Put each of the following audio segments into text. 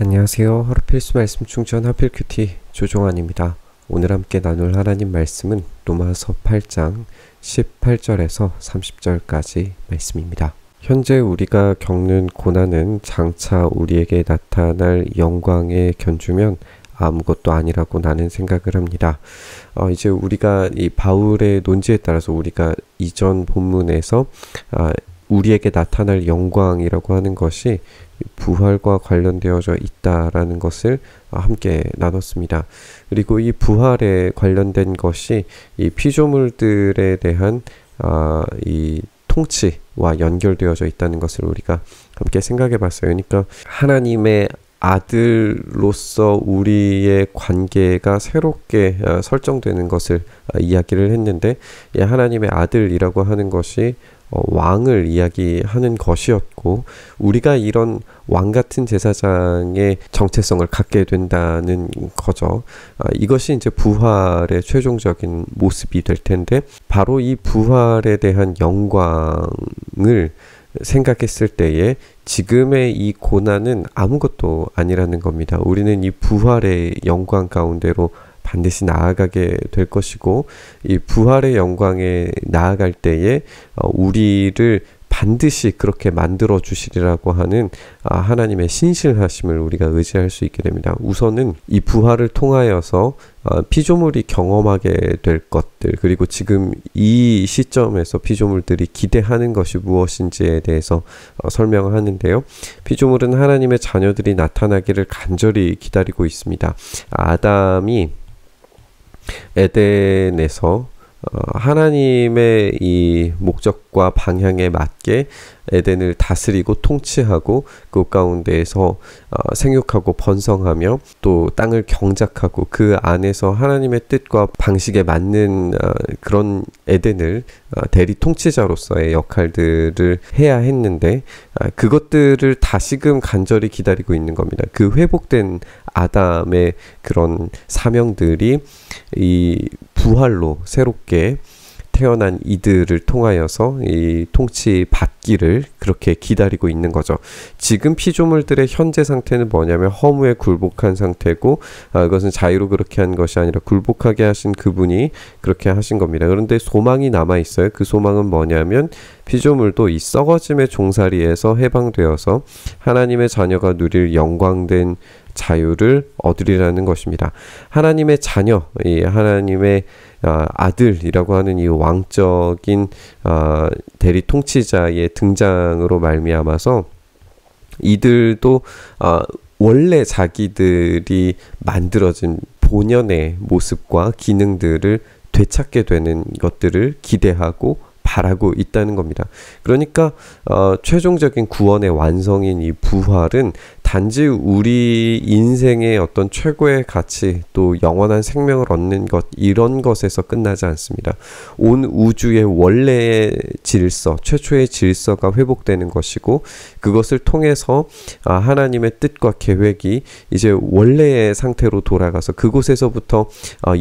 안녕하세요. 하루 필수 말씀 충전 하필 큐티 조종환입니다. 오늘 함께 나눌 하나님 말씀은 로마서 8장 18절에서 30절까지 말씀입니다. 현재 우리가 겪는 고난은 장차 우리에게 나타날 영광에 견주면 아무것도 아니라고 나는 생각을 합니다. 이제 우리가 이 바울의 논지에 따라서 우리가 이전 본문에서 우리에게 나타날 영광이라고 하는 것이 부활과 관련되어져 있다라는 것을 함께 나눴습니다. 그리고 이 부활에 관련된 것이 이 피조물들에 대한 이 통치와 연결되어져 있다는 것을 우리가 함께 생각해 봤어요. 그러니까 하나님의 아들로서 우리의 관계가 새롭게 설정되는 것을 이야기를 했는데, 하나님의 아들이라고 하는 것이 왕을 이야기하는 것이었고, 우리가 이런 왕 같은 제사장의 정체성을 갖게 된다는 거죠. 이것이 이제 부활의 최종적인 모습이 될 텐데, 바로 이 부활에 대한 영광을 생각했을 때에 지금의 이 고난은 아무것도 아니라는 겁니다. 우리는 이 부활의 영광 가운데로 반드시 나아가게 될 것이고, 이 부활의 영광에 나아갈 때에 우리를 반드시 그렇게 만들어 주시리라고 하는 하나님의 신실하심을 우리가 의지할 수 있게 됩니다. 우선은 이 부활을 통하여서 피조물이 경험하게 될 것들, 그리고 지금 이 시점에서 피조물들이 기대하는 것이 무엇인지에 대해서 설명을 하는데요. 피조물은 하나님의 자녀들이 나타나기를 간절히 기다리고 있습니다. 아담이 에덴에서 하나님의 이 목적과 방향에 맞게 에덴을 다스리고 통치하고 그 가운데에서 생육하고 번성하며 또 땅을 경작하고 그 안에서 하나님의 뜻과 방식에 맞는 그런 에덴을 대리 통치자로서의 역할들을 해야 했는데, 그것들을 다시금 간절히 기다리고 있는 겁니다. 그 회복된 아담의 그런 사명들이 이 부활로 새롭게 태어난 이들을 통하여서 이 통치 받기를 그렇게 기다리고 있는 거죠. 지금 피조물들의 현재 상태는 뭐냐면 허무에 굴복한 상태고, 이것은 자유로 그렇게 한 것이 아니라 굴복하게 하신 그분이 그렇게 하신 겁니다. 그런데 소망이 남아 있어요. 그 소망은 뭐냐면 피조물도 이 썩어짐의 종살이에서 해방되어서 하나님의 자녀가 누릴 영광된 자유를 얻으리라는 것입니다. 하나님의 자녀, 이 하나님의 아들이라고 하는 이 왕적인 대리 통치자의 등장으로 말미암아서 이들도 원래 자기들이 만들어진 본연의 모습과 기능들을 되찾게 되는 것들을 기대하고 바라고 있다는 겁니다. 그러니까 최종적인 구원의 완성인 이 부활은 단지 우리 인생의 어떤 최고의 가치, 또 영원한 생명을 얻는 것, 이런 것에서 끝나지 않습니다. 온 우주의 원래의 질서, 최초의 질서가 회복되는 것이고, 그것을 통해서 하나님의 뜻과 계획이 이제 원래의 상태로 돌아가서 그곳에서부터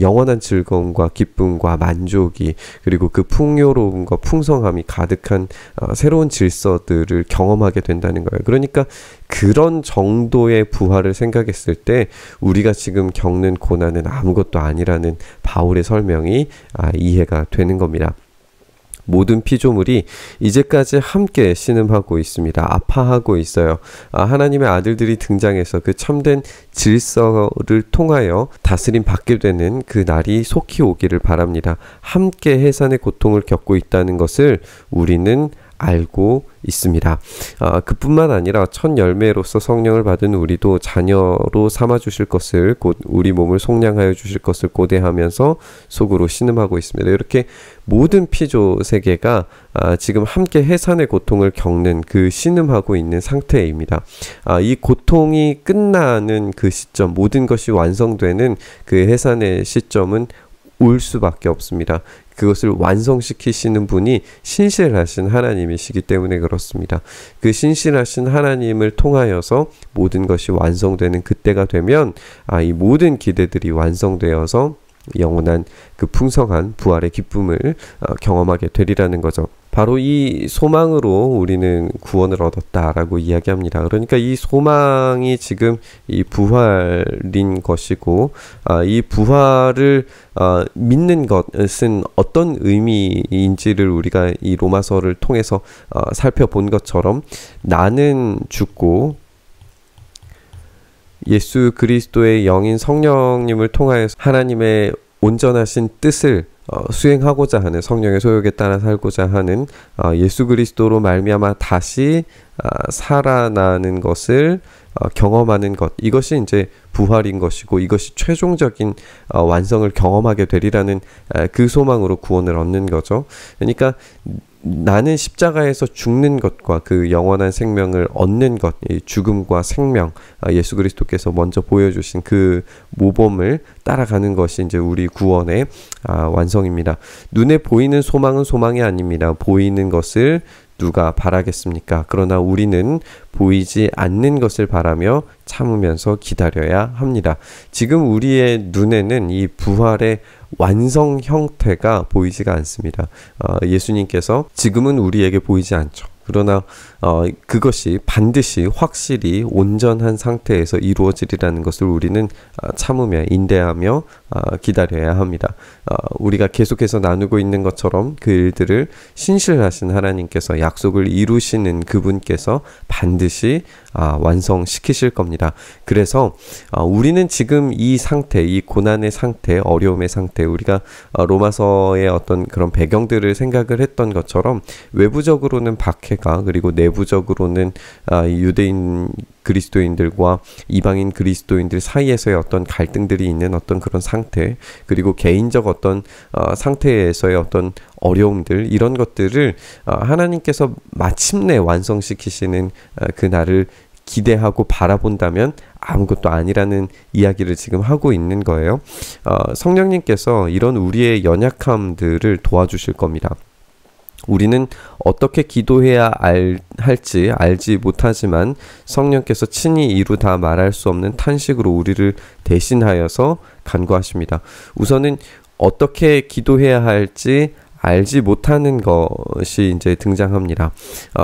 영원한 즐거움과 기쁨과 만족이, 그리고 그 풍요로움과 풍성함이 가득한 새로운 질서들을 경험하게 된다는 거예요. 그러니까 그런 정도의 부활을 생각했을 때 우리가 지금 겪는 고난은 아무것도 아니라는 바울의 설명이 이해가 되는 겁니다. 모든 피조물이 이제까지 함께 신음하고 있습니다. 아파하고 있어요. 하나님의 아들들이 등장해서 그 참된 질서를 통하여 다스림 받게 되는 그 날이 속히 오기를 바랍니다. 함께 해산의 고통을 겪고 있다는 것을 우리는 알고 있습니다. 그뿐만 아니라 첫 열매로서 성령을 받은 우리도 자녀로 삼아 주실 것을, 곧 우리 몸을 속량하여 주실 것을 고대하면서 속으로 신음하고 있습니다. 이렇게 모든 피조 세계가 지금 함께 해산의 고통을 겪는 그 신음하고 있는 상태입니다. 이 고통이 끝나는 그 시점, 모든 것이 완성되는 그 해산의 시점은 올 수밖에 없습니다. 그것을 완성시키시는 분이 신실하신 하나님이시기 때문에 그렇습니다. 그 신실하신 하나님을 통하여서 모든 것이 완성되는 그때가 되면 이 모든 기대들이 완성되어서 영원한 그 풍성한 부활의 기쁨을 경험하게 되리라는 거죠. 바로 이 소망으로 우리는 구원을 얻었다라고 이야기합니다. 그러니까 이 소망이 지금 이 부활인 것이고, 이 부활을 믿는 것은 어떤 의미인지를 우리가 이 로마서를 통해서 살펴본 것처럼, 나는 죽고 예수 그리스도의 영인 성령님을 통하여서 하나님의 온전하신 뜻을 수행하고자 하는, 성령의 소욕에 따라 살고자 하는 예수 그리스도로 말미암아 다시 살아나는 것을 경험하는 것, 이것이 이제 부활인 것이고, 이것이 최종적인 완성을 경험하게 되리라는 그 소망으로 구원을 얻는 거죠. 그러니까 나는 십자가에서 죽는 것과 그 영원한 생명을 얻는 것, 이 죽음과 생명, 예수 그리스도께서 먼저 보여주신 그 모범을 따라가는 것이 이제 우리 구원의 완성입니다. 눈에 보이는 소망은 소망이 아닙니다. 보이는 것을 누가 바라겠습니까? 그러나 우리는 보이지 않는 것을 바라며 참으면서 기다려야 합니다. 지금 우리의 눈에는 이 부활의 완성 형태가 보이지가 않습니다. 예수님께서 지금은 우리에게 보이지 않죠. 그러나 그것이 반드시 확실히 온전한 상태에서 이루어지리라는 것을 우리는 참으며 인내하며 기다려야 합니다. 우리가 계속해서 나누고 있는 것처럼 그 일들을 신실하신 하나님께서, 약속을 이루시는 그분께서 반드시 완성시키실 겁니다. 그래서 우리는 지금 이 상태, 이 고난의 상태, 어려움의 상태, 우리가 로마서의 어떤 그런 배경들을 생각을 했던 것처럼 외부적으로는 박해가, 그리고 내부적으로는 유대인 그리스도인들과 이방인 그리스도인들 사이에서의 어떤 갈등들이 있는 어떤 그런 상태, 그리고 개인적 어떤 상태에서의 어떤 어려움들, 이런 것들을 하나님께서 마침내 완성시키시는 그 날을 기대하고 바라본다면 아무것도 아니라는 이야기를 지금 하고 있는 거예요. 성령님께서 이런 우리의 연약함들을 도와주실 겁니다. 우리는 어떻게 기도해야 할지 알지 못하지만 성령께서 친히 이루다 말할 수 없는 탄식으로 우리를 대신하여서 간구하십니다. 우선은 어떻게 기도해야 할지 알지 못하는 것이 이제 등장합니다.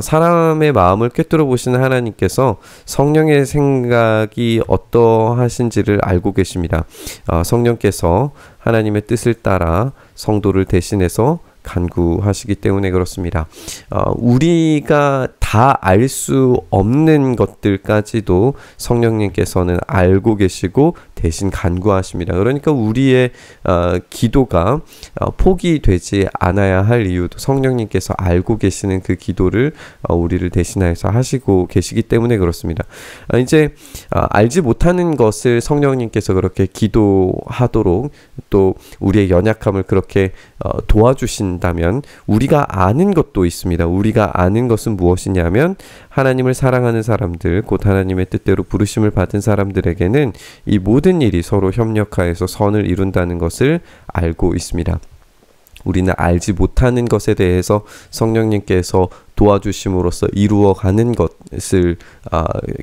사람의 마음을 꿰뚫어 보시는 하나님께서 성령의 생각이 어떠하신지를 알고 계십니다. 성령께서 하나님의 뜻을 따라 성도를 대신해서 간구하시기 때문에 그렇습니다. 우리가 다 알 수 없는 것들까지도 성령님께서는 알고 계시고 대신 간구하십니다. 그러니까 우리의 기도가 포기되지 않아야 할 이유도 성령님께서 알고 계시는 그 기도를 우리를 대신하여서 하시고 계시기 때문에 그렇습니다. 이제 알지 못하는 것을 성령님께서 그렇게 기도하도록, 또 우리의 연약함을 그렇게 도와주신다면 우리가 아는 것도 있습니다. 우리가 아는 것은 무엇이냐면, 하나님을 사랑하는 사람들, 곧 하나님의 뜻대로 부르심을 받은 사람들에게는 이 모든 일이 서로 협력하여서 선을 이룬다는 것을 알고 있습니다. 우리는 알지 못하는 것에 대해서 성령님께서 도와주심으로써 이루어가는 것을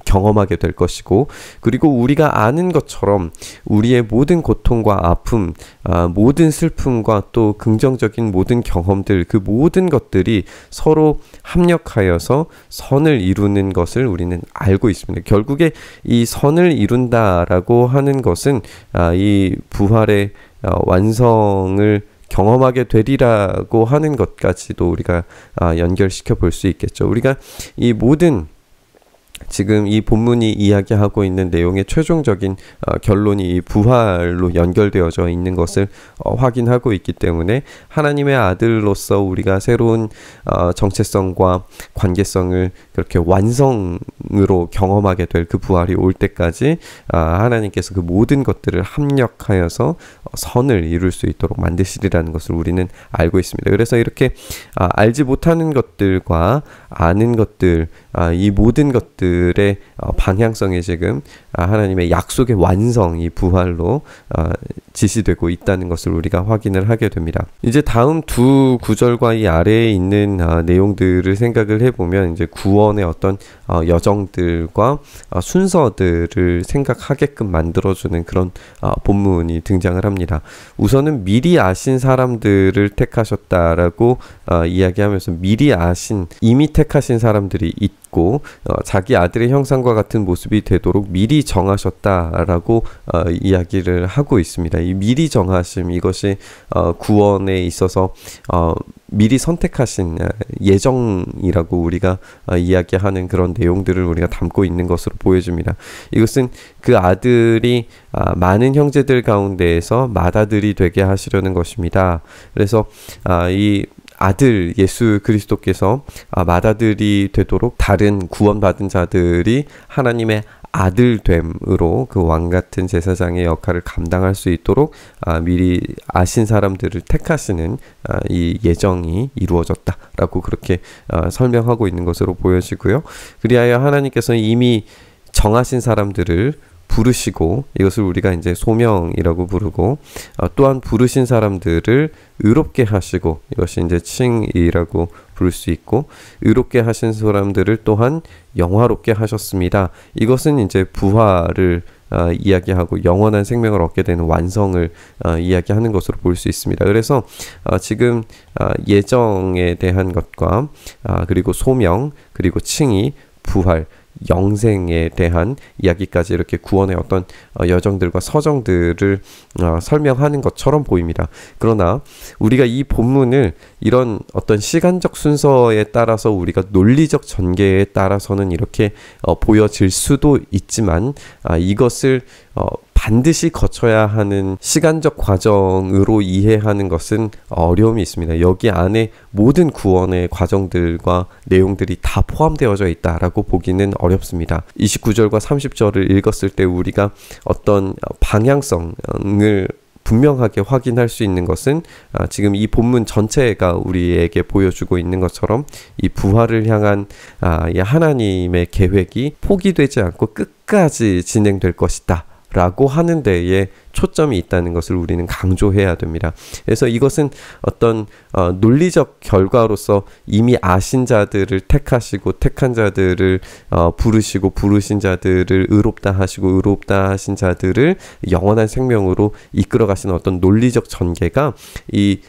경험하게 될 것이고, 그리고 우리가 아는 것처럼 우리의 모든 고통과 아픔, 모든 슬픔과 또 긍정적인 모든 경험들, 그 모든 것들이 서로 합력하여서 선을 이루는 것을 우리는 알고 있습니다. 결국에 이 선을 이룬다라고 하는 것은 이 부활의 완성을 경험하게 되리라고 하는 것까지도 우리가 연결시켜 볼 수 있겠죠. 우리가 이 모든 지금 이 본문이 이야기하고 있는 내용의 최종적인 결론이 이 부활로 연결되어져 있는 것을 확인하고 있기 때문에 하나님의 아들로서 우리가 새로운 정체성과 관계성을 그렇게 완성으로 경험하게 될 그 부활이 올 때까지 하나님께서 그 모든 것들을 합력하여서 선을 이룰 수 있도록 만드시리라는 것을 우리는 알고 있습니다. 그래서 이렇게 알지 못하는 것들과 아는 것들, 이 모든 것들의 방향성이 지금 하나님의 약속의 완성, 이 부활로 지시되고 있다는 것을 우리가 확인을 하게 됩니다. 이제 다음 두 구절과 이 아래에 있는 내용들을 생각을 해보면 이제 구원의 어떤 여정들과 순서들을 생각하게끔 만들어주는 그런 본문이 등장을 합니다. 우선은 미리 아신 사람들을 택하셨다라고 이야기하면서 미리 아신, 이미 택하신 사람들이 있고 자기 아들의 형상과 같은 모습이 되도록 미리 정하셨다라고 이야기를 하고 있습니다. 이 미리 정하심, 이것이 구원에 있어서 미리 선택하신 예정이라고 우리가 이야기하는 그런 내용들을 우리가 담고 있는 것으로 보여집니다. 이것은 그 아들이 많은 형제들 가운데에서 맏아들이 되게 하시려는 것입니다. 그래서 이 아들 예수 그리스도께서 맏아들이 되도록 다른 구원받은 자들이 하나님의 아들됨으로 그 왕같은 제사장의 역할을 감당할 수 있도록 미리 아신 사람들을 택하시는 이 예정이 이루어졌다라고 그렇게 설명하고 있는 것으로 보여지고요. 그리하여 하나님께서는 이미 정하신 사람들을 부르시고, 이것을 우리가 이제 소명이라고 부르고, 또한 부르신 사람들을 의롭게 하시고, 이것이 이제 칭이라고 부를 수 있고, 의롭게 하신 사람들을 또한 영화롭게 하셨습니다. 이것은 이제 부활을 이야기하고 영원한 생명을 얻게 되는 완성을 이야기하는 것으로 볼 수 있습니다. 그래서 지금 예정에 대한 것과 그리고 소명, 그리고 칭의, 부활, 영생에 대한 이야기까지 이렇게 구원의 어떤 여정들과 서정들을 설명하는 것처럼 보입니다. 그러나 우리가 이 본문을 이런 어떤 시간적 순서에 따라서 우리가 논리적 전개에 따라서는 이렇게 보여질 수도 있지만 이것을 반드시 거쳐야 하는 시간적 과정으로 이해하는 것은 어려움이 있습니다. 여기 안에 모든 구원의 과정들과 내용들이 다 포함되어져 있다라고 보기는 어렵습니다. 29절과 30절을 읽었을 때 우리가 어떤 방향성을 분명하게 확인할 수 있는 것은 지금 이 본문 전체가 우리에게 보여주고 있는 것처럼 이 부활을 향한 이 하나님의 계획이 포기되지 않고 끝까지 진행될 것이다 라고 하는 데에 초점이 있다는 것을 우리는 강조해야 됩니다. 그래서 이것은 어떤 논리적 결과로서 이미 아신 자들을 택하시고 택한 자들을 부르시고 부르신 자들을 의롭다 하시고 의롭다 하신 자들을 영원한 생명으로 이끌어 가시는 어떤 논리적 전개가 이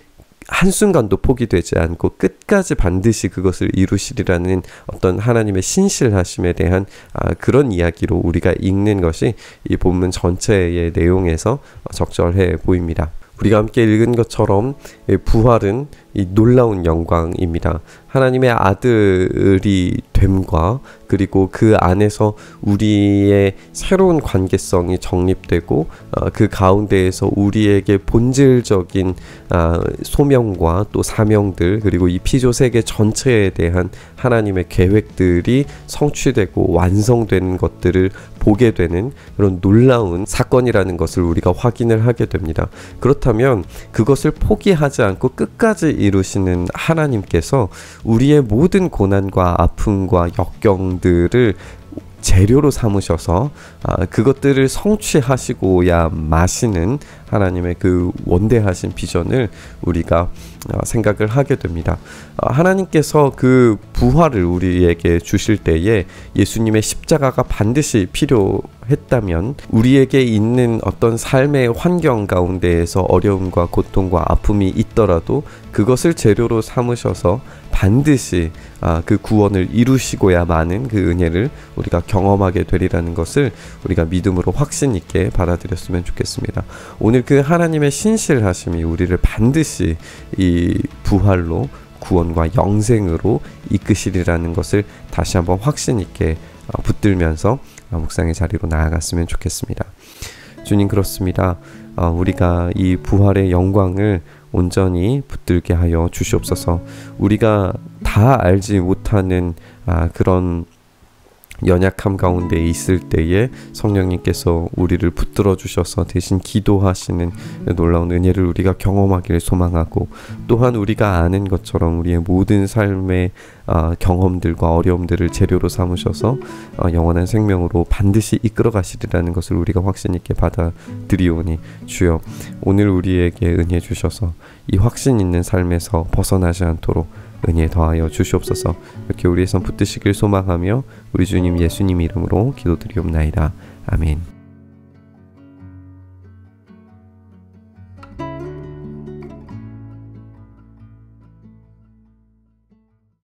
한순간도 포기되지 않고 끝까지 반드시 그것을 이루시리라는 어떤 하나님의 신실하심에 대한 그런 이야기로 우리가 읽는 것이 이 본문 전체의 내용에서 적절해 보입니다. 우리가 함께 읽은 것처럼 부활은 이 놀라운 영광입니다. 하나님의 아들이 됨과 그리고 그 안에서 우리의 새로운 관계성이 정립되고 그 가운데에서 우리에게 본질적인 소명과 또 사명들, 그리고 이 피조 세계 전체에 대한 하나님의 계획들이 성취되고 완성되는 것들을 보게 되는 그런 놀라운 사건이라는 것을 우리가 확인을 하게 됩니다. 그렇다면 그것을 포기하지 않고 끝까지 이루시는 하나님께서 우리의 모든 고난과 아픔과 역경들을 재료로 삼으셔서 그것들을 성취하시고야 마시는 하나님의 그 원대하신 비전을 우리가 생각을 하게 됩니다. 하나님께서 그 부활을 우리에게 주실 때에 예수님의 십자가가 반드시 필요했다면 우리에게 있는 어떤 삶의 환경 가운데에서 어려움과 고통과 아픔이 있더라도 그것을 재료로 삼으셔서 반드시 그 구원을 이루시고야 마는 그 은혜를 우리가 경험하게 되리라는 것을 우리가 믿음으로 확신 있게 받아들였으면 좋겠습니다. 오늘 그 하나님의 신실하심이 우리를 반드시 이 부활로 구원과 영생으로 이끄시리라는 것을 다시 한번 확신 있게 붙들면서 묵상의 자리로 나아갔으면 좋겠습니다. 주님, 그렇습니다. 우리가 이 부활의 영광을 온전히 붙들게 하여 주시옵소서. 우리가 다 알지 못하는 그런 연약함 가운데 있을 때에 성령님께서 우리를 붙들어 주셔서 대신 기도하시는 놀라운 은혜를 우리가 경험하기를 소망하고, 또한 우리가 아는 것처럼 우리의 모든 삶의 경험들과 어려움들을 재료로 삼으셔서 영원한 생명으로 반드시 이끌어 가시리라는 것을 우리가 확신 있게 받아들이오니, 주여 오늘 우리에게 은혜 주셔서 이 확신 있는 삶에서 벗어나지 않도록 은혜 더하여 주시옵소서. 이렇게 우리의 손 붙드시길 소망하며 우리 주님 예수님 이름으로 기도드리옵나이다. 아멘.